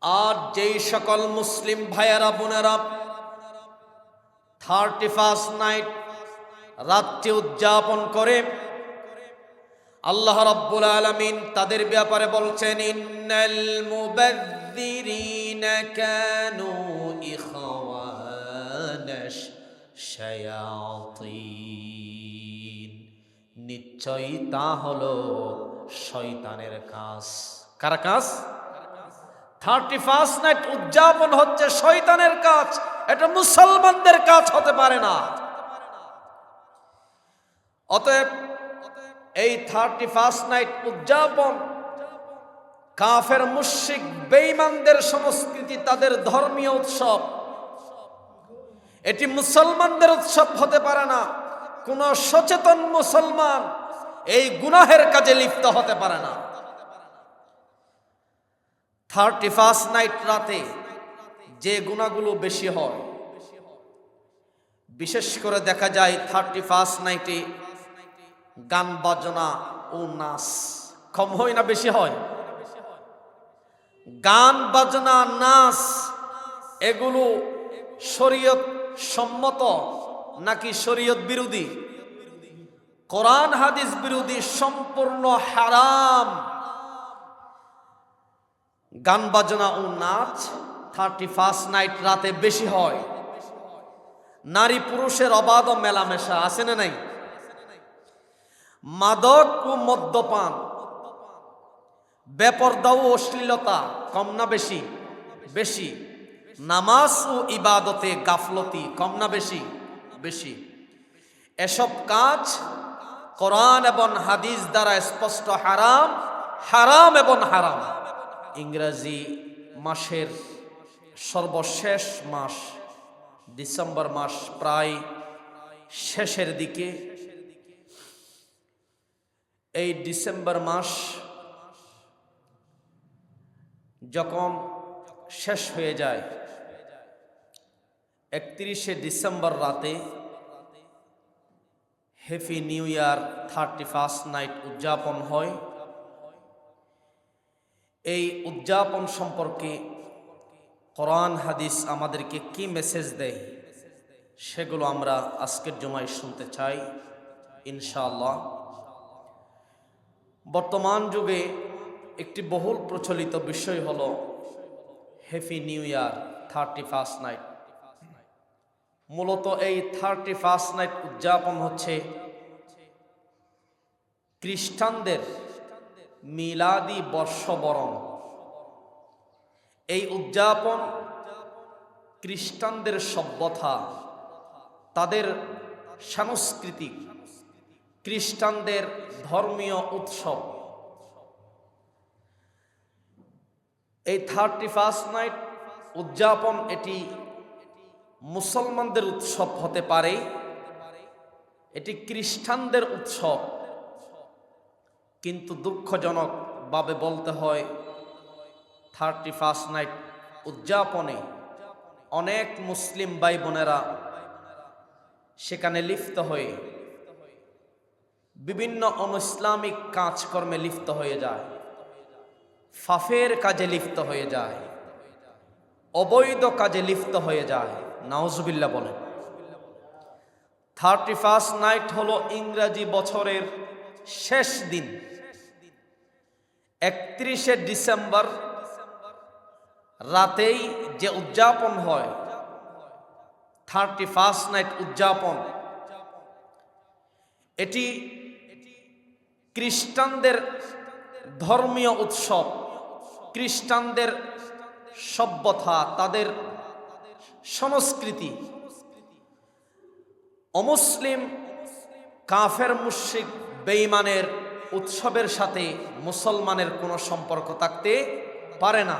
আর যেই সকল মুসলিম ভাইয়েরা বোনেরা 31st নাইট রাত্রি উদযাপন করে, আল্লাহ রাব্বুল আলামিন তাদের ব্যাপারে বলছেন, ইন্নাল মুবাযযিরিনা কানু ইখওয়ানাশ শায়াতিন। নিশ্চয়ই তা হলো শয়তানের কাজ। কার কাজ? 31st নাইট উদযাপন হচ্ছে শয়তানের কাজ, এটা মুসলমানদের কাজ হতে পারে না। অতএব এই 31st নাইট উদযাপন কাফের মুশরিক বেঈমানদের সংস্কৃতি, তাদের ধর্মীয় উৎসব। এটি মুসলমানদের উৎসব হতে পারে না। কোন সচেতন মুসলমান এই গুনাহের কাজে লিপ্ত হতে পারে না। 31st নাইট রাতে যে গুনাহগুলো বেশি হয়, বিশেষ করে দেখা যায় 31st নাইটে গান বাজনা ও নাচ কম হয় না বেশি হয়? গান বাজনা নাচ এগুলো শরীয়ত সম্মত নাকি শরীয়ত বিরোধী? কোরআন হাদিস বিরোধী, সম্পূর্ণ হারাম। গান বাজনা ও নাচ 31st নাইট রাতে বেশি হয়। নারী পুরুষের অবাধ মেলামেশা আছে না নাই? মাদক ও মদ্যপান, বেপরদা ও অশ্লীলতা কম না বেশি? বেশি। নামাজ ও ইবাদতে গাফলতি কম না বেশি? বেশি। এসব কাজ কোরআন এবং হাদিস দ্বারা স্পষ্ট হারাম, হারাম এবং হারাম। ইংরেজি মাসের সর্বশেষ মাস ডিসেম্বর মাস প্রায় শেষের দিকে। এই ডিসেম্বর মাস যখন শেষ হয়ে যায়, 31শে ডিসেম্বর রাতে happy new year 31st night উদযাপন হয়। এই উদযাপন সম্পর্কে কোরআন হাদিস আমাদেরকে কি মেসেজ দেয়, সেগুলো আমরা আজকের জুমায় শুনতে চাই ইনশাআল্লাহ। বর্তমান যুগে একটি বহুল প্রচলিত বিষয় হলো happy new year 31st night. মূলত এই 31st নাইট উদযাপন হচ্ছে খ্রিস্টানদের মিলাদি বর্ষবরণ। এই উদযাপন খ্রিস্টানদের সভ্যতা, তাদের সাংস্কৃতিক, খ্রিস্টানদের ধর্মীয় উৎসব। এই 31st নাইট উদযাপন এটি মুসলমানদের উৎসব হতে পারে, এটি খ্রিস্টানদের উৎসব। কিন্তু দুঃখজনকভাবে বলতে হয়, 31st নাইট উদযাপনে অনেক মুসলিম ভাই বোনেরা সেখানে লিপ্ত হয়ে বিভিন্ন অনৈসলামিক কাজকর্মে লিপ্ত হয়ে যায়, ফাফের কাজে লিপ্ত হয়ে যায়, অবৈধ কাজে লিপ্ত হয়ে যায়। নাউজুবিল্লাহ বলেন। 31st নাইট হলো ইংরেজি বছরের শেষ দিন। 31শে ডিসেম্বর রাতেই যে উদযাপন হয় 31st নাইট উদযাপন, এটি খ্রিস্টানদের ধর্মীয় উৎসব, খ্রিস্টানদের সভ্যতা, তাদের সংস্কৃতি। অমুসলিম কাফের মুশরিক বেঈমানের উৎসবের সাথে মুসলমানের কোনো সম্পর্ক থাকতে পারে না।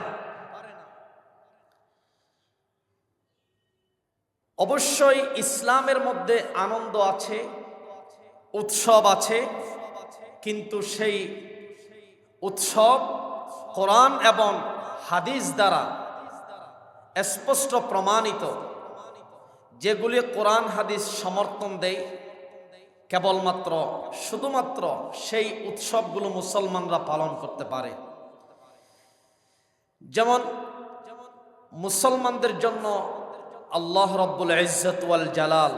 অবশ্যই ইসলামের মধ্যে আনন্দ আছে, উৎসব আছে, কিন্তু সেই উৎসব কোরআন এবং হাদিস দ্বারা স্পষ্ট প্রমাণিত। যেগুলি কোরআন হাদিস সমর্থন দেয়, কেবলমাত্র শুধুমাত্র সেই উৎসবগুলো মুসলমানরা পালন করতে পারে। যেমন মুসলমানদের জন্য আল্লাহ রব্বুল ইজ্জত ওয়াল জালাল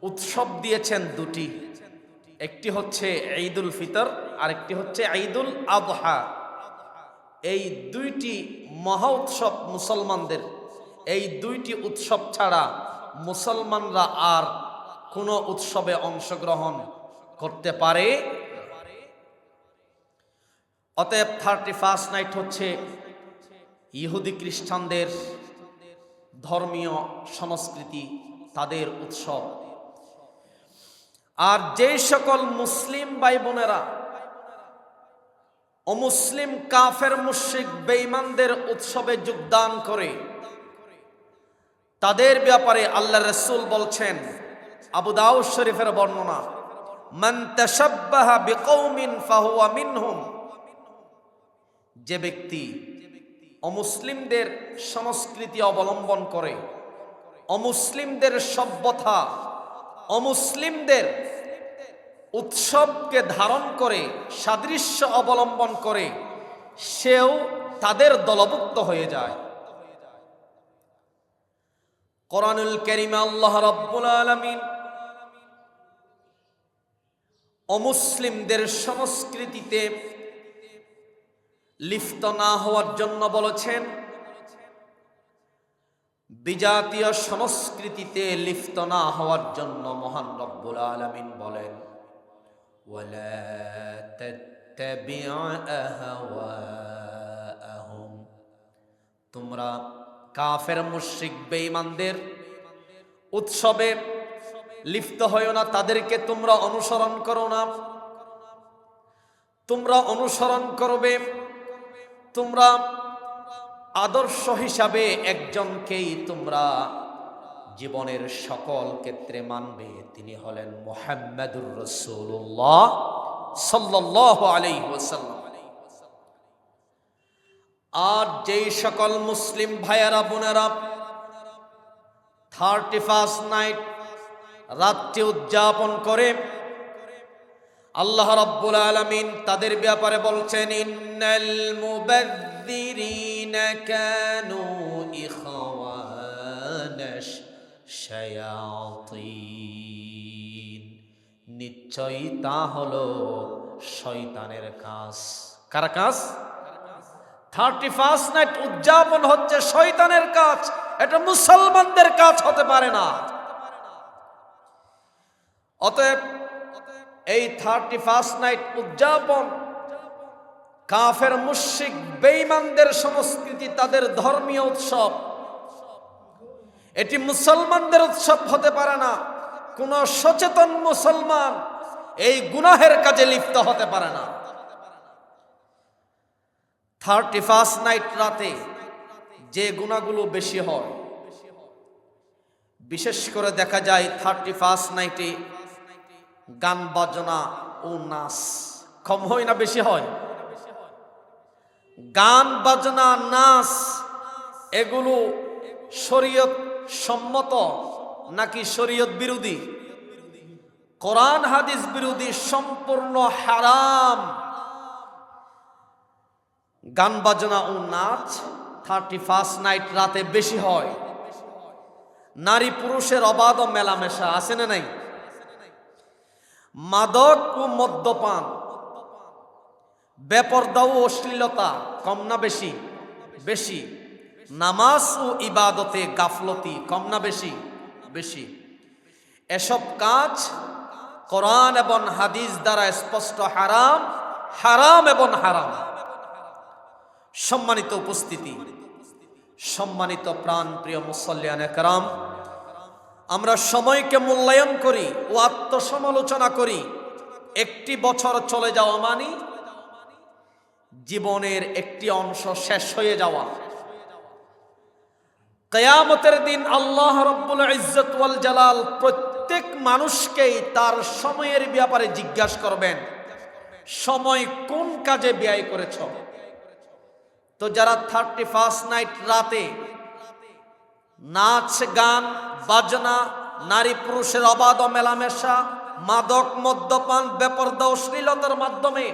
উৎসব দিয়েছেন দুটি, একটি হচ্ছে ঈদুল ফিতর আর একটি হচ্ছে ঈদুল আযহা। এই দুইটি মহা উৎসব মুসলমানদের। এই দুইটি উৎসব ছাড়া মুসলমানরা আর কোনো উৎসবে অংশগ্রহণ করতে পারে। অতএব 31 নাইট হচ্ছে ইহুদি খ্রিস্টানদের ধর্মীয় সংস্কৃতি, তাদের উৎসব। আর যে সকল মুসলিম ভাই বোনেরা অমুসলিম কাফের মুশরিক বেঈমানদের উৎসবে যোগদান করে, তাদের ব্যাপারে আল্লাহ রাসূল বলছেন, আবু দাউদ শরীফের বর্ণনা, মান তাশাব্বাহা বিকওমিন ফাহুয়া মিনহুম। যে ব্যক্তি অমুসলিমদের সংস্কৃতি অবলম্বন করে, অমুসলিমদের সভ্যতা, অমুসলিমদের উৎসবকে ধারণ করে, সাদৃশ্য অবলম্বন করে, সেও তাদের দলভুক্ত হয়ে যায়। কোরআনুল কারীমে আল্লাহ রাব্বুল আলামিন অমুসলিমদের সংস্কৃতিতে লিপ্ত না হওয়ার জন্য বলেছেন, বিজাতীয় সংস্কৃতিতে লিপ্ত না হওয়ার জন্য মহান রব্বুল আলামিন বলেন, ওয়ালা তাত্তাবি'উ আহওয়াআহুম। তোমরা কাফের মুশরিক বেঈমানদের উৎসবে লিপ্ত হয়ো না, তাদেরকে তোমরা অনুসরণ করো না। তোমরা অনুসরণ করবে, তোমরা আদর্শ হিসাবে একজনকেই তোমরা জীবনের সকল ক্ষেত্রে মানবে, তিনি হলেন মুহাম্মাদুর রাসূলুল্লাহ সাল্লাল্লাহু আলাইহি ওয়াসাল্লাম। আর যেই সকল মুসলিম ভাইয়েরা বোনেরা 31 নাইট রাতটি উদযাপন করে, আল্লাহ রাব্বুল আলামিন তাদের ব্যাপারে বলছেন, ইন্নাল মুবাযযিরিনা কানু ইখওয়ানাশ শায়াতিন। নিশ্চয়ই তা হলো শয়তানের কাজ। কার কাজ? 31 নাইট উদযাপন হচ্ছে শয়তানের কাজ, এটা মুসলমানদের কাজ হতে পারে না। অতএব এই 31 নাইট উদযাপন কাফের মুশরিক বেঈমানদের সংস্কৃতি, তাদের ধর্মীয় উৎসব, এটি মুসলমানদের উৎসব হতে পারে না। কোন সচেতন মুসলমান এই গুনাহের কাজে লিপ্ত হতে পারে না। 31 নাইট রাতে যে গুনাহগুলো বেশি হয়, বিশেষ করে দেখা যায় 31 নাইটে গান বাজনা ও নাচ কম হয় না বেশি হয়? গান বাজনা নাচ এগুলো শরীয়ত সম্মত নাকি শরীয়ত বিরোধী? কোরআন হাদিস বিরোধী, সম্পূর্ণ হারাম। গান বাজনা ও নাচ 31 নাইট রাতে বেশি হয়। নারী পুরুষের অবাধ মেলামেশা আছে না নাই? মাদক ও মদ্যপান, বেপরদা ও অশ্লীলতা কম না বেশি? বেশি। নামাজ ও ইবাদতে গাফলতি কম না বেশি? বেশি। এসব কাজ কোরআন এবং হাদিস দ্বারা স্পষ্ট হারাম, হারাম এবং হারাম। সম্মানিত উপস্থিতি, সম্মানিত প্রাণ প্রিয় মুসল্লিয়ানে কেরাম, আমরা সময়কে মূল্যায়ন করি ও আত্মসমালোচনা করি। একটি বছর চলে যাওয়া মানে জীবনের একটি অংশ শেষ হয়ে যাওয়া। কিয়ামতের দিন আল্লাহ রাব্বুল ইজ্জত ওয়াল জালাল প্রত্যেক মানুষকেই তার সময়ের ব্যাপারে জিজ্ঞাসা করবেন, সময় কোন কাজে ব্যয় করেছ? তো যারা 31 নাইট রাতে নাচ গান বাজনা, নারী পুরুষের অবাধ মেলামেশা, মাদক মদ্যপান, বেপরদা অশ্লীলতার মাধ্যমে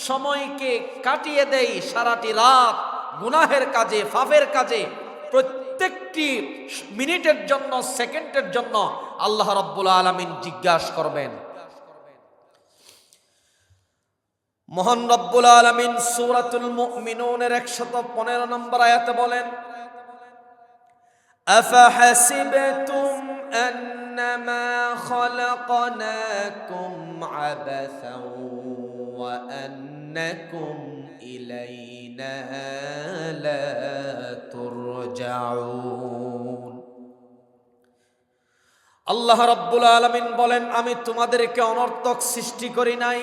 সময়কে কাটিয়ে দেয়, সারাটি রাত গুনাহের কাজে, পাপের কাজে প্রত্যেকটি মিনিটের জন্য, সেকেন্ডের জন্য আল্লাহ রাব্বুল আলামিন জিজ্ঞাসা করবেন। মহান রব্বুল আলামিন সূরাতুল মুমিনুনের 115 নম্বর আয়াতে বলেন, আফাহাসিবতুম আন্নামা খালাকনাকুম আবাসাও ওয়া আন্নাকুম ইলাইনা লা তুরজাউন। আল্লাহ রাব্বুল আলামিন বলেন, আমি তোমাদেরকে অনর্থক সৃষ্টি করি নাই,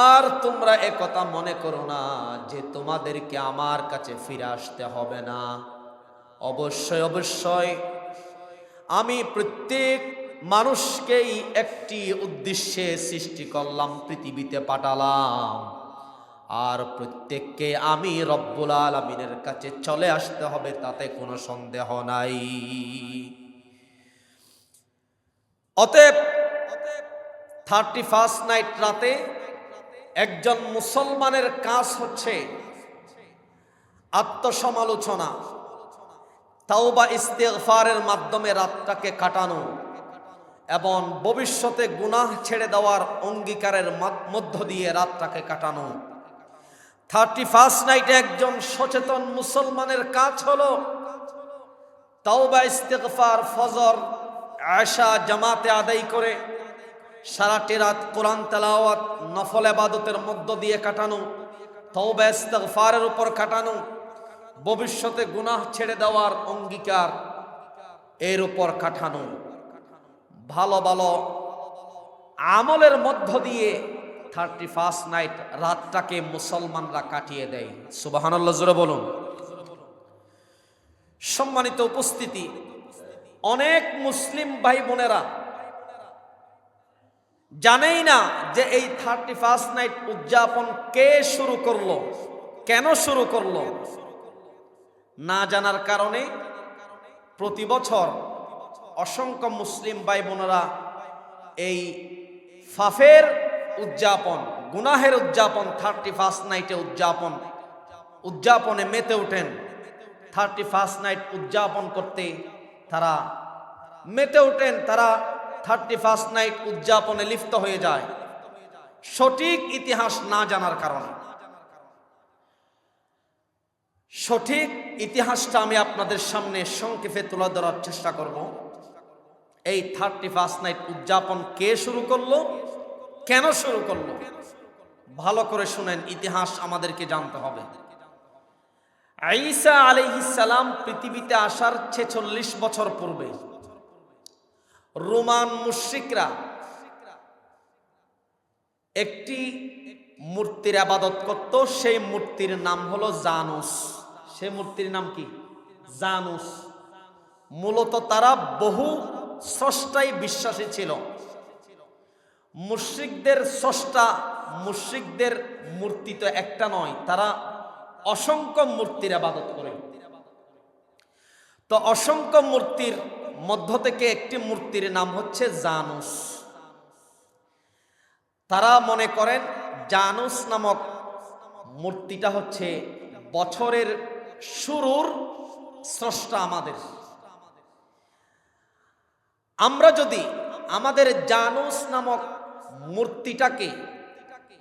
আর তোমরা একথা মনে করো না যে তোমাদেরকে আমার কাছে ফিরে আসতে হবে না। অবশ্যই অবশ্যই আমি প্রত্যেক মানুষকেই একটি উদ্দেশ্যে সৃষ্টি করলাম, পৃথিবীতে পাঠালাম, আর প্রত্যেককে আমি রব্বুল আলামিনের কাছে চলে আসতে হবে, তাতে কোনো সন্দেহ নাই। অতএব 31st নাইট রাতে একজন মুসলমানের কাজ হচ্ছে আত্মসমালোচনা, তাওবা ইস্তেগফারের মাধ্যমে রাতটাকে কাটানো এবং ভবিষ্যতে গুনাহ ছেড়ে দেওয়ার অঙ্গীকারের মধ্য দিয়ে রাতটাকে কাটানো। 31st নাইটে একজন সচেতন মুসলমানের কাজ হলো তাওবা ইস্তেগফার, ফজর আশা জামাতে আদায় করে সারাটি রাত কোরআন তেলাওয়াত, নফল ইবাদতের মধ্য দিয়ে কাটানো, তাওবা ইস্তেগফারের উপর কাটানো, ভবিষ্যতে গুনাহ ছেড়ে দেওয়ার অঙ্গীকার এর উপর কাটানো। ভালো ভালো আমলের মধ্য দিয়ে 31st নাইট রাতটাকে মুসলমানরা কাটিয়ে দেয়। সুবহানাল্লাহ, জোরে বলুন। সম্মানিত উপস্থিতি, অনেক মুসলিম ভাই বোনেরা জানেই না যে এই 31st নাইট উদযাপন কে শুরু করলো, কেন শুরু করলো। না জানার কারণে প্রতি বছর অসংখ্য মুসলিম ভাই বোনেরা এই পাপের উদযাপন, গুনাহের উদযাপন, 31st নাইটে উদযাপনে মেতে ওঠেন। 31st নাইট উদযাপন করতে তারা মেতে ওঠেন, তারা 31st নাইট উদযাপনে লিপ্ত হয়ে যায় সঠিক ইতিহাস না জানার কারণে। সঠিক ইতিহাসটা আমি আপনাদের সামনে সংক্ষেপে তুলে ধরার চেষ্টা করব। এই 31st নাইট উদযাপন কে শুরু করলো, কেন শুরু করলো, ভালো করে শুনেন, ইতিহাস আমাদেরকে জানতে হবে। ঈসা আলাইহিস সালাম পৃথিবীতে আসার 46 বছর পূর্বে রোমান মুশরিকরা একটি মূর্তির ইবাদত করত। সেই মূর্তির নাম হলো জানুস। সেই মূর্তির নাম কি? জানুস। মূলত তারা বহু স্রষ্টায় বিশ্বাসী ছিল। মুশরিকদের স্রষ্টা, মুশরিকদের মূর্তি তো একটা নয়, তারা অসংখ্য মূর্তির ইবাদত করে। তো অসংখ্য মূর্তির মধ্য থেকে একটি মূর্তির নাম হচ্ছে জানুস। তারা মনে করেন জানুস নামক মূর্তিটা হচ্ছে বছরের শুরুর স্রষ্টা আমাদের। আমরা যদি আমাদের জানুস নামক মূর্তিটাকে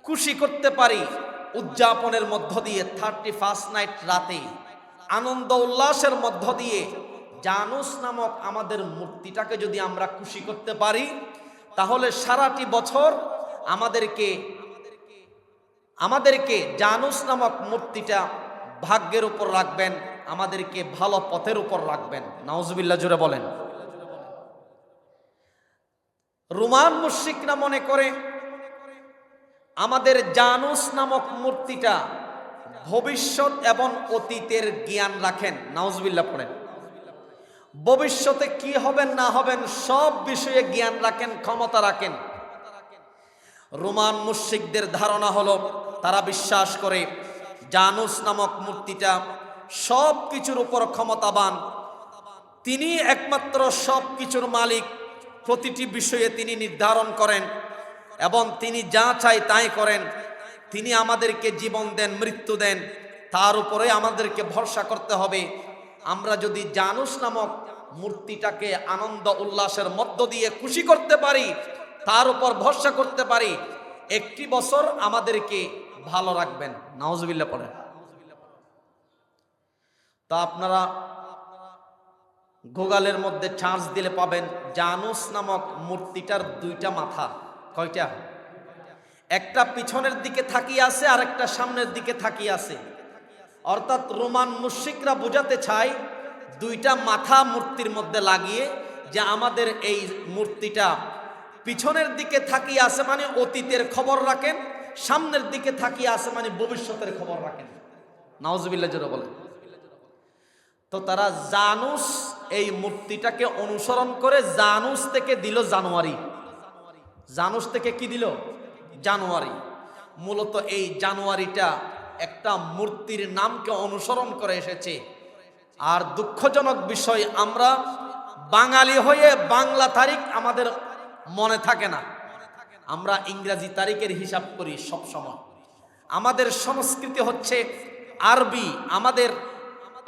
খুশি করতে পারি উদযাপনের মধ্য দিয়ে, 31st নাইট রাতে আনন্দ উল্লাসের মধ্য দিয়ে জানুস নামক আমাদের মূর্তিটাকে যদি আমরা খুশি করতে পারি, তাহলে সারাটি বছর আমাদেরকে জানুস নামক মূর্তিটা ভাগ্যের উপর রাখবেন, আমাদেরকে ভালো পথের উপর রাখবেন। নাউজুবিল্লাহ, জোরে বলেন। রোমান মুশরিকরা মনে করে আমাদের জানুস নামক মূর্তিটা ভবিষ্যৎ এবং অতীতের জ্ঞান রাখেন। নাউজুবিল্লাহ পড়েন। ভবিষ্যতে কি হবেন না হবেন সব বিষয়ে জ্ঞান রাখেন, ক্ষমতা রাখেন। রোমান মুশরিকদের ধারণা হলো, তারা বিশ্বাস করে জানুস নামক মূর্তিটা সব কিছুর উপর ক্ষমতাবান, তিনি একমাত্র সব কিছুর মালিক, প্রতিটি বিষয়ে তিনি নির্ধারণ করেন এবং তিনি যা চাই তাই করেন। তিনি আমাদেরকে জীবন দেন, মৃত্যু দেন, তার উপরে আমাদেরকে ভরসা করতে হবে। আমরা যদি জানুস নামক মূর্তিটাকে আনন্দ উল্লাসের মধ্য দিয়ে খুশি করতে পারি, তার উপর ভরসা করতে পারি, 1 বছর আমাদেরকে ভালো রাখবেন। নাউজুবিল্লাহ পড়েন। তা আপনারা গুগলের মধ্যে চার্জ দিলে পাবেন জানুস নামক মূর্তিটার 2টা মাথা। কয়টা? একটা পিছনের দিকে তাকিয়ে আছে আর একটা সামনের দিকে তাকিয়ে আছে। অর্থাৎ রোমান মুশরিকরা বোঝাতে চায় 2টা মাথা মূর্তির মধ্যে লাগিয়ে যে আমাদের এই মূর্তিটা পিছনের দিকে তাকিয়ে আছে মানে অতীতের খবর রাখেন, সামনের দিকে তাকিয়ে আছে মানে ভবিষ্যতের খবর রাখেন। নাউজুবিল্লাহ জোরে বলেন। তো তারা জানুস এই মূর্তিটাকে অনুসরণ করে জানুস থেকে দিল জানুয়ারি। জানুস থেকে কি দিল? জানুয়ারি। মূলত এই জানুয়ারিটা একটা মূর্তির নামকে অনুসরণ করে এসেছে। আর দুঃখজনক বিষয়, আমরা বাঙালি হয়ে বাংলা তারিখ আমাদের মনে থাকে না, আমরা ইংরেজি তারিখের হিসাব করি সব সময়। আমাদের সংস্কৃতি হচ্ছে আরবি, আমাদের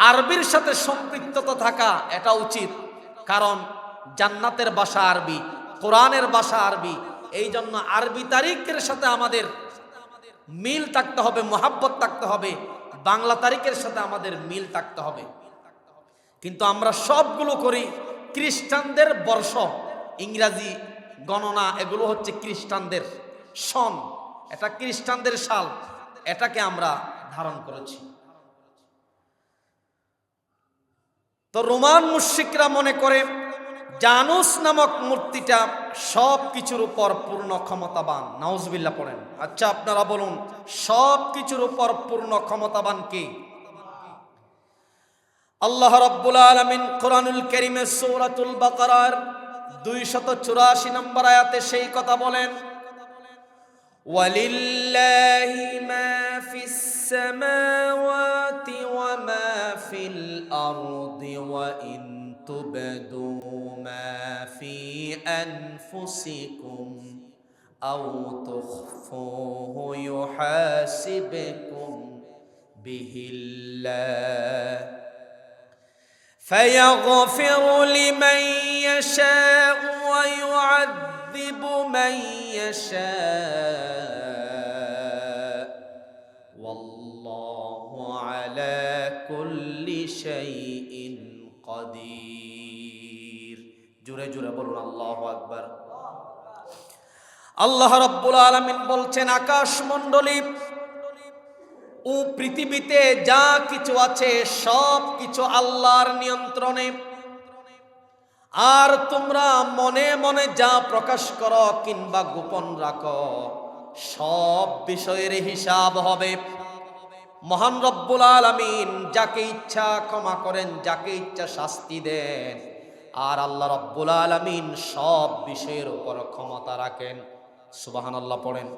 আরবির সাথে সম্পৃক্ততা থাকা এটা উচিত, কারণ জান্নাতের ভাষা আরবি, কোরআনের ভাষা আরবি। এই জন্য আরবি তারিখের সাথে আমাদের মিল থাকতে হবে, মোহাব্বত থাকতে হবে, বাংলা তারিখের সাথে আমাদের মিল থাকতে হবে। কিন্তু আমরা সবগুলো করি খ্রিস্টানদের বর্ষ, ইংরাজি গণনা এগুলো হচ্ছে খ্রিস্টানদের সন, এটা খ্রিস্টানদের সাল, এটাকে আমরা ধারণ করেছি। তো রোমান মুশরিকরা মনে করে জানুস নামক মূর্তিটা সব কিছুর উপর পূর্ণ ক্ষমতাবান। নাউজুবিল্লাহ পড়েন। আচ্ছা আপনারা বলুন, সব কিছুর উপর পূর্ণ ক্ষমতাবান কে? আল্লাহ রাব্বুল আলামিন কোরআনুল কারীমে সূরাতুল বাকারার 284 নম্বর আয়াতে সেই কথা বলেন, ওয়ালিল্লাহি মা ফিস সামাওয়াতি ওয়া মা ফিল আরদি ওয়া ইন তুবদু মা ফি আনফুসিকুম আও তুখফুহু ইউহাসিবকুম বিহিল্লাহ فيغفر لمن يشاء ويعذب من يشاء والله على كل شيء قدير। জোরে জোরে বলুন আল্লাহু আকবার। আল্লাহ রাব্বুল আলামিন বলছেন, আকাশ মণ্ডলী ও পৃথিবীতে যা কিছু আছে সব কিছু আল্লাহর নিয়ন্ত্রণে। আর তোমরা মনে মনে যা প্রকাশ করো কিংবা গোপন রাখো, সব বিষয়ের হিসাব হবে। মহান রব্বুল আলামিন যাকে ইচ্ছা ক্ষমা করেন, যাকে ইচ্ছা শাস্তি দেন। আর আল্লাহ রব্বুল আলামিন সব বিষয়ের উপর ক্ষমতা রাখেন। সুবহানাল্লাহ পড়েন।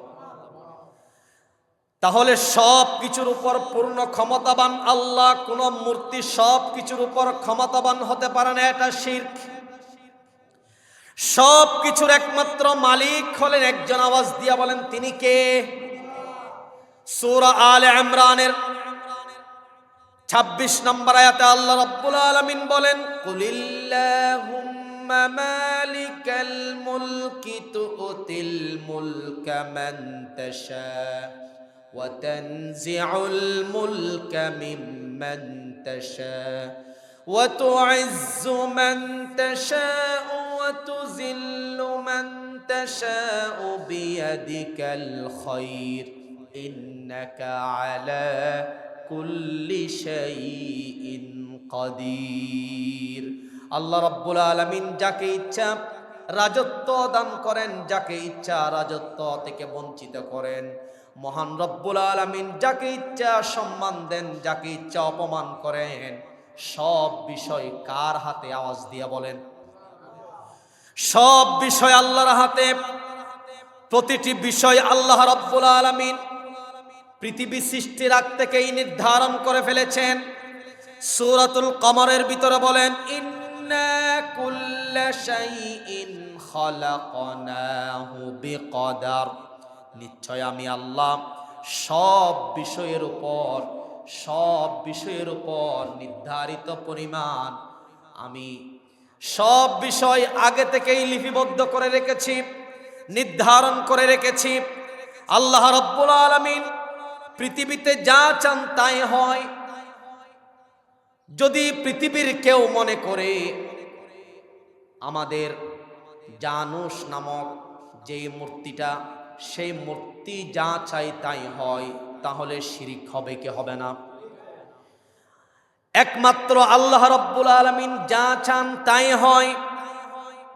তাহলে সব কিছুর উপর পূর্ণ ক্ষমতাবান আল্লাহ, কোন মূর্তি সব কিছুর উপর ক্ষমতাবান হতে পারে না, এটা শিরক। সব কিছুর একমাত্র মালিক হলেন একজন, আওয়াজ দিয়া বলেন তিনি কে? সূরা আলে ইমরানের 26 নম্বর আয়াতে আল্লাহ রাব্বুল আলামিন বলেন, কুলিল্লাহুম্মা মালিকাল মুলকি তুতিল মুলকা মান তাশা وتنزع الملك ممن تشاء وتعز من تشاء وتذل من تشاء بيدك الخير إنك على كل شيء قدير। আল্লাহ রাব্বুল আলামিন যাকে ইচ্ছা রাজত্ব দান করেন, যাকে ইচ্ছা রাজত্ব থেকে বঞ্চিত করেন। মহান রব্বুল আলামিন যাকে ইচ্ছা সম্মান দেন, যাকে ইচ্ছা অপমান করেন। সব বিষয় কার হাতে? আওয়াজ দিয়ে বলেন। সব বিষয় আল্লাহর হাতে। প্রতিটি বিষয় আল্লাহ রব্বুল আলামিন পৃথিবী সৃষ্টির আগ থেকেই নির্ধারণ করে ফেলেছেন। সূরাতুল কমরের ভিতরে বলেন, ইন্না কুল্লা শাইইন খালাকনাহু বিকদার। নিশ্চয় আমি আল্লাহ সব বিষয়ের উপর সব বিষয়ের উপর নির্ধারিত পরিমাণ আমি সব বিষয় আগে থেকেই লিপিবদ্ধ করে রেখেছি, নির্ধারণ করে রেখেছি। আল্লাহ রাব্বুল আলামিন পৃথিবীতে যা চান তাই হয়। যদি পৃথিবীর কেউ মনে করে আমাদের জানুস নামক যে মূর্তিটা, সেই মূর্তি যা চাই তাই হয়, তাহলে শিরিক হবে কি হবে না? একমাত্র আল্লাহ রাব্বুল আলামিন যা চান তাই হয়।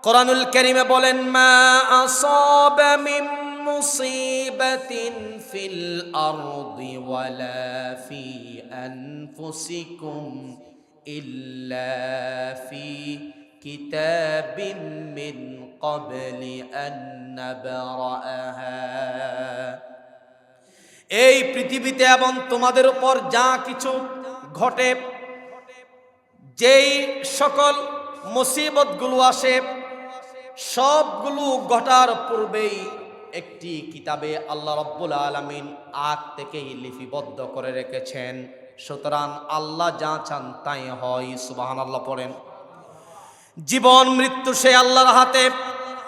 কোরআনুল কারীমে বলেন, মা আসাবা মিন মুসিবাতিন ফিল আরদি ওয়ালা ফি আনফুসিকুম ইল্লা ফি কিতাবিম মিন ক্বাবলি আন নাবরাহা। এই পৃথিবীতে এবং তোমাদের উপর যা কিছু ঘটে, যেই সকল মুসিবতগুলো আসে, সবগুলো ঘটার পূর্বেই একটি কিতাবে আল্লাহ রাব্বুল আলামিন আগ থেকেই লিপিবদ্ধ করে রেখেছেন। সুতরাং আল্লাহ যা চান তাই হয়। সুবহানাল্লাহ পড়েন। জীবন মৃত্যু সে আল্লাহর হাতে।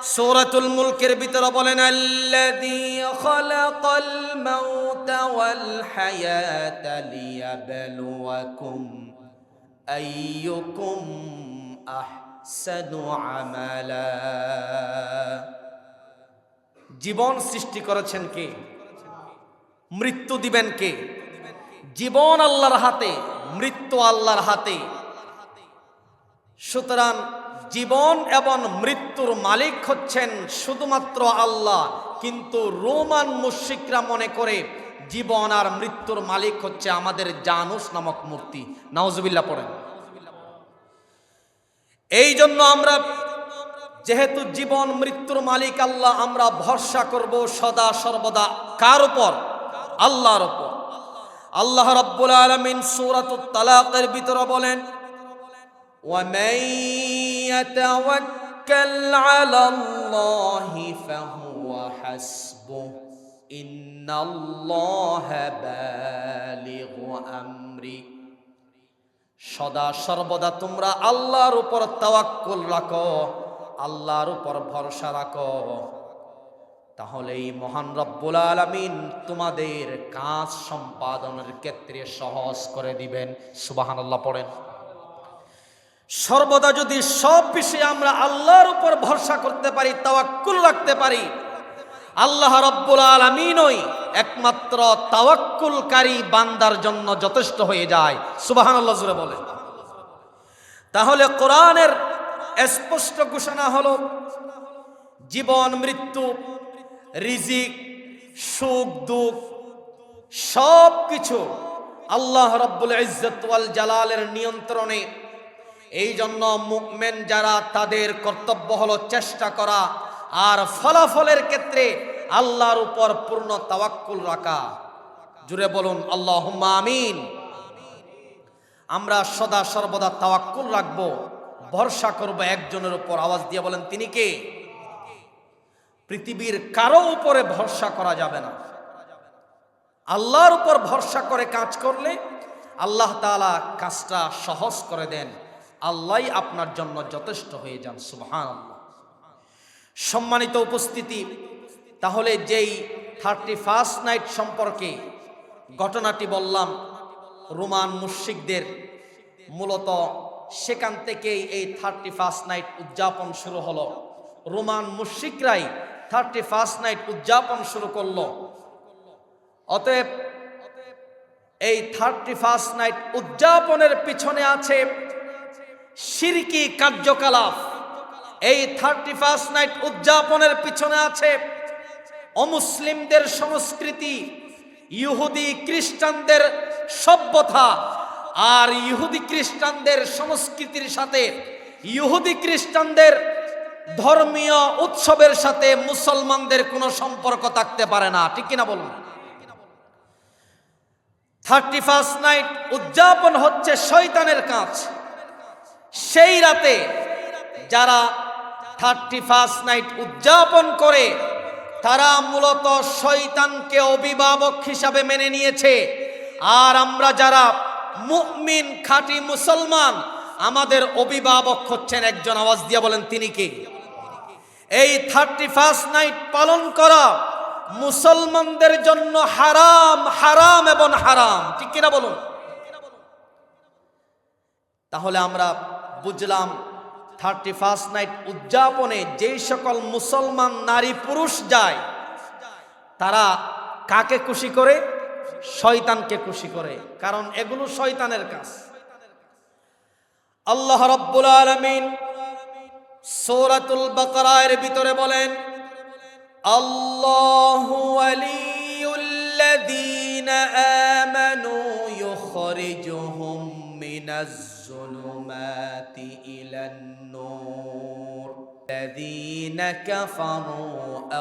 সূরাতুল মুলকের ভিতরে বলেন, আল্লাযী খালাকাল মাউতা ওয়াল হায়াতা লিয়াবলুয়াকুম আইয়ুকুম আহসানু আমালা। জীবন সৃষ্টি করেছেন কে? মৃত্যু দিবেন কে? জীবন আল্লাহর হাতে, মৃত্যু আল্লাহর হাতে। সুতরাং জীবন এবং মৃত্যুর মালিক হচ্ছেন শুধুমাত্র আল্লাহ। কিন্তু রোমান মুশরিকরা মনে করে জীবন আর মৃত্যুর মালিক হচ্ছে আমাদের জানুস নামক মূর্তি। নাউজুবিল্লাহ পড়েন। এই জন্য আমরা, যেহেতু জীবন মৃত্যুর মালিক আল্লাহ, আমরা ভরসা করব সদা সর্বদা কার উপর? আল্লাহর উপর। আল্লাহ রাব্বুল আলামিন সূরাতুত তালাকের ভিতরে বলেন, وَمَن يَتَوَكَّلْ عَلَى اللَّهِ فَهُوَ حَسْبُهُ إِنَّ اللَّهَ بَالِغُ أَمْرِهِ। সদা সর্বদা তোমরা আল্লাহর উপর তাওয়াক্কুল রাখো, আল্লাহর উপর ভরসা রাখো, তাহলেই মহান রব্বুল আলামিন তোমাদের কাজ সম্পাদনের ক্ষেত্রে সহজ করে দিবেন। সুবহানাল্লাহ পড়েন। সর্বদা যদি সব বিষয়ে আমরা আল্লাহর উপর ভরসা করতে পারি, তাওয়াক্কুল রাখতে পারি, আল্লাহ রাব্বুল আলামিনই একমাত্র তাওয়াক্কুলকারী বান্দার জন্য যথেষ্ট হয়ে যায়। সুবহানাল্লাহ জোরে বলেন। তাহলে কোরআনের স্পষ্ট ঘোষণা হলো, জীবন মৃত্যু, রিজিক, সুখ দুঃখ সব কিছু আল্লাহ রাব্বুল ইজ্জত ওয়াল জালালের নিয়ন্ত্রণে। এই জন্য মুমিন যারা, তাদের কর্তব্য হলো চেষ্টা করা আর ফলাফলের ক্ষেত্রে আল্লাহর উপর পূর্ণ তাওয়াক্কুল রাখা। জুড়ে বলুন আল্লাহুম্মা আমিন। আমরা সদা সর্বদা তাওয়াক্কুল রাখবো, ভরসা করব একজনের উপর। আওয়াজ দিয়ে বলেন, তিনি কে? পৃথিবীর কারো উপরে ভরসা করা যাবে না। আল্লাহর উপর ভরসা করে কাজ করলে আল্লাহ তাআলা কাজটা সহজ করে দেন। আল্লাহই আপনার জন্য যথেষ্ট হয়ে যান। সুবহানাল্লাহ। সম্মানিত উপস্থিতি, তাহলে যেই 31 নাইট সম্পর্কে ঘটনাটি বললাম, রোমান মুশরিকদের মূলত সেখান থেকেই এই 31 নাইট উদযাপন শুরু হলো। রোমান মুশরিকরাই 31 নাইট উদযাপন শুরু করলো। অতএব এই 31 নাইট উদযাপনের পিছনে আছে শিরকি কার্যকলাপ। এই 31 নাইট উদযাপনের পিছনে আছে অমুসলিমদের সংস্কৃতি, ইহুদি খ্রিস্টানদের সভ্যতা। আর ইহুদি খ্রিস্টানদের সংস্কৃতির সাথে, ইহুদি খ্রিস্টানদের ধর্মীয় উৎসবের সাথে মুসলমানদের কোনো সম্পর্ক থাকতে পারে না। ঠিক কিনা বলুন? 31 নাইট উদযাপন হচ্ছে শয়তানের কাজ। সেই রাতে যারা 31 নাইট উদযাপন করে, তারা মূলত শয়তানকে অভিভাবক হিসাবে মেনে নিয়েছে আর আমরা যারা মুমিন খাঁটি মুসলমান, আমাদের অভিভাবক হচ্ছেন একজন। আওয়াজ দিয়ে বলেন তিনি কে? এই 31 নাইট পালন করা মুসলমানদের জন্য হারাম, হারাম এবং হারাম, ঠিক কিনা বলুন? তাহলে আমরা বুঝলাম 31 নাইট উদযাপনে যেই সকল মুসলমান নারী পুরুষ যায়, তারা কাকে খুশি করে? শয়তানকে খুশি করে, কারণ এগুলো শয়তানের কাজ। আল্লাহ রাব্বুল আলামিন সূরাতুল বাকারার ভিতরে বলেন, আল্লাহু ওয়ালিয়ুল্লাযীনা আমানু ইউখরিজুহুম মিনাজ যুলুমাতি ইলান নূর আল্লাযীনা কাফারু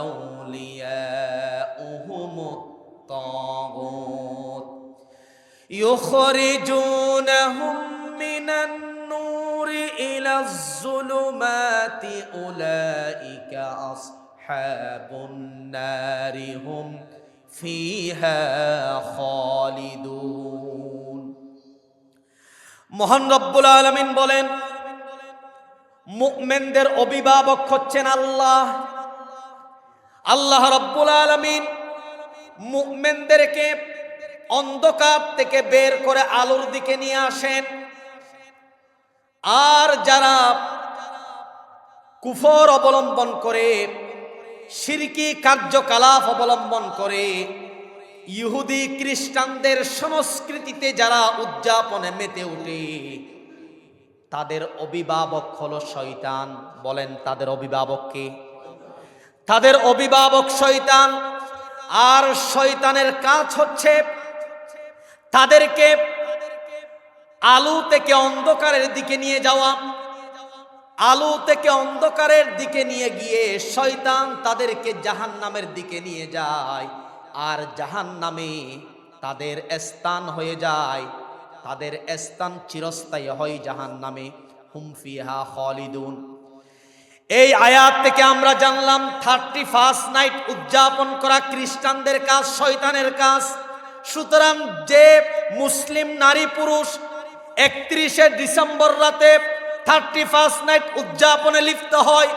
আউলিয়াউহুমুত তাগুত ইউখরিজুনাহুম মিনান নূরি ইলাজ যুলুমাতি উলাইকা আসহাবুন নারি হুম ফিহা খালিদুন। মহান রব্বুল আলামিন বলেন, মুমিনদের অভিভাবক হচ্ছেন আল্লাহ। আল্লাহ রব্বুল আলামিন মুমিনদেরকে অন্ধকার থেকে বের করে আলোর দিকে নিয়ে আসেন। আর যারা কুফর অবলম্বন করে, শিরকি কার্যকলাপ অবলম্বন করে, ইহুদি খ্রিস্টানদের সংস্কৃতিতে যারা উদযাপনে মেতে ওঠে, তাদের অভিভাবক হলো শয়তান। বলেন, তাদের অভিভাবক কে? তাদের অভিভাবক শয়তান। আর শয়তানের কাজ হচ্ছে তাদেরকে আলো থেকে অন্ধকারের দিকে নিয়ে যাওয়া। আলো থেকে অন্ধকারের দিকে নিয়ে গিয়ে শয়তান তাদেরকে জাহান্নামের দিকে নিয়ে যায়। আর জাহান্নামে তাদের স্থান হয়ে যায়, তাদের স্থান চিরস্থায়ী হয় জাহান্নামে। হুম ফিহা খালিদুন। এই আয়াত থেকে আমরা জানলাম 31 নাইট উদযাপন করা খ্রিস্টানদের কাজ, শয়তানের কাজ। সুতরাং যে মুসলিম নারী পুরুষ 31শে ডিসেম্বর রাতে 31 নাইট উদযাপনে লিপ্ত হয়,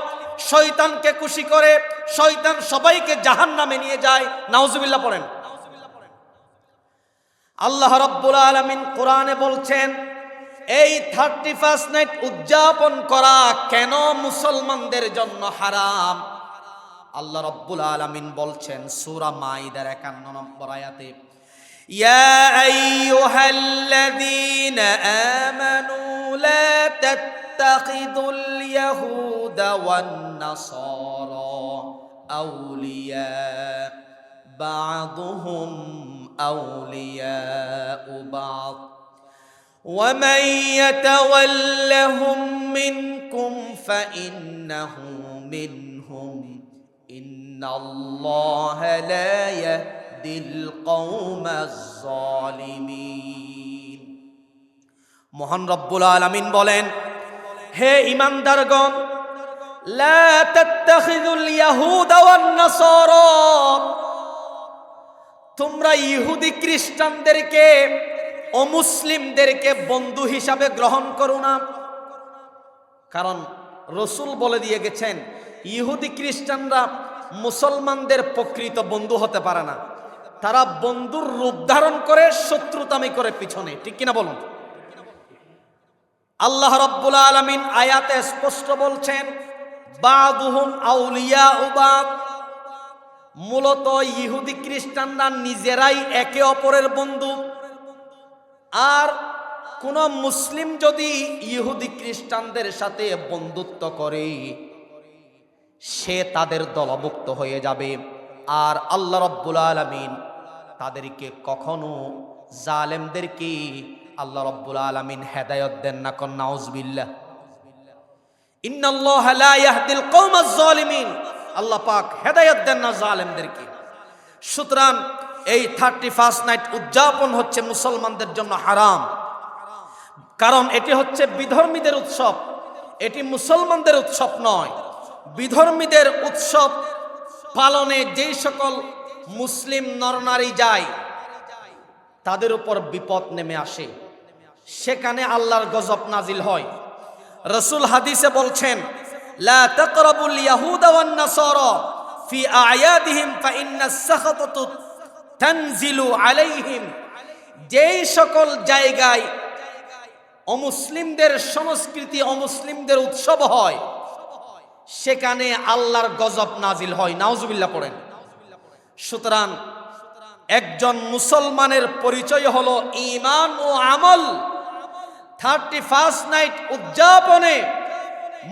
শয়তানকে খুশি করে, শয়তান সবাইকে জাহান্নামে নিয়ে যায়। নাউজুবিল্লাহ পড়েন। আল্লাহ রাব্বুল আলামিন কোরআনে বলছেন, এই 31 নাইট উদযাপন করা কেন মুসলমানদের জন্য হারাম? আল্লাহ রাব্বুল আলামিন বলছেন সূরা মাইদার 51 নম্বর আয়াতে, ইয়া আইয়ুহাল্লাযীনা আমানু লা তাত্তাখিযুল ইয়াহুদা ওয়ান নাসারা আউলিয়া বা'দুহুম আউলিয়াউ বা'দ ومن يتولهم منكم فإنه منهم إن الله لا يهدي القوم الظالمين। মহান রব্বুল আলামিন বলেন, হে ঈমানদারগণ, লা তাত্তাখিযুল ইয়াহুদা ওয়ান নাসারা, তোমরা ইহুদি খ্রিস্টানদেরকে, অমুসলিমদেরকে বন্ধু হিসাবে গ্রহণ করো না। কারণ রসুল বলে দিয়ে গেছেন, ইহুদি খ্রিস্টানরা মুসলমানদের প্রকৃত বন্ধু হতে পারে না। তারা বন্ধুর রূপ ধারণ করে শত্রুতামি করে পিছনে, ঠিক কিনা বলুন? আল্লাহ রাব্বুল আলামিন আয়াতে স্পষ্ট বলছেন, বা'দুহুম আউলিয়াউ বা'দ। মূলত ইহুদি খ্রিস্টানরা নিজেরাই একে অপরের বন্ধু। আর কোন মুসলিম যদি ইহুদি খ্রিস্টানদের সাথে বন্ধুত্ব করে, সে তাদের দলভুক্ত হয়ে যাবে। আর আল্লাহ রাব্বুল আলামিন তাদেরকে কখনো, জালেমদেরকে আল্লাহ রাব্বুল আলামিন হেদায়েত দেন না। কোন নাউজুবিল্লাহ। ইন্নাল্লাহা লা ইয়াহদিল কওমাজ জালিমিন। আল্লাহ পাক হেদায়েত দেন না জালেমদেরকে। সুতরাং এই 31 নাইট উদযাপন হচ্ছে মুসলমানদের জন্য হারাম। কারণ এটি হচ্ছে বিধর্মীদের উৎসব, এটি মুসলমানদের উৎসব নয়। বিধর্মীদের উৎসব পালনে যেই সকল মুসলিম নরনারী যায়, তাদের উপর বিপদ নেমে আসে, সেখানে আল্লাহর গজব নাজিল হয়। রাসূল হাদিসে বলছেন, লা তাকরাবুল ইয়াহুদা ওয়ান নাসারা ফি আয়াদিহিম ফা ইন্নাস সাখাতাতু তানজিলু আলাইহিম। যেই সকল জায়গায় অমুসলিমদের সংস্কৃতি, অমুসলিমদের উৎসব হয়, সেখানে আল্লাহর গজব নাজিল হয়। নাউজুবিল্লাহ পড়েন। সুতরাং একজন মুসলমানের পরিচয় হলো ঈমান ও আমল। 31st নাইট উদযাপনে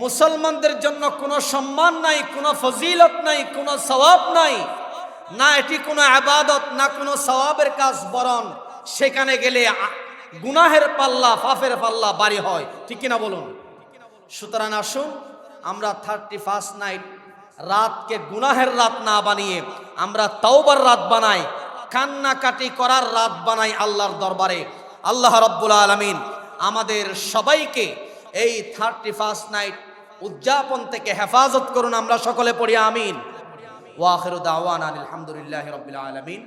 মুসলমানদের জন্য কোনো সম্মান নাই, কোনো ফজিলত নাই, কোনো সওয়াব নাই, না এটি কোনো ইবাদত, না কোনো সওয়াবের কাজ, বরং সেখানে গেলে গুনাহের পাল্লা, পাপের পাল্লা ভারী হয়। ঠিক কিনা বলুন? সুতরাং আসুন আমরা 31st নাইট রাতকে গুনাহের রাত না বানিয়ে আমরা তাওবার রাত বানাই, কান্নাকাটি করার রাত বানাই আল্লাহর দরবারে। আল্লাহ রাব্বুল আলামিন আমাদের সবাইকে এই 31st নাইট উদযাপন থেকে হেফাজত করুন। আমরা সকলে পড়ি আমিন। ওয়া আখিরু দাওয়ানা আলহামদুলিল্লাহি রাব্বিল আলামিন।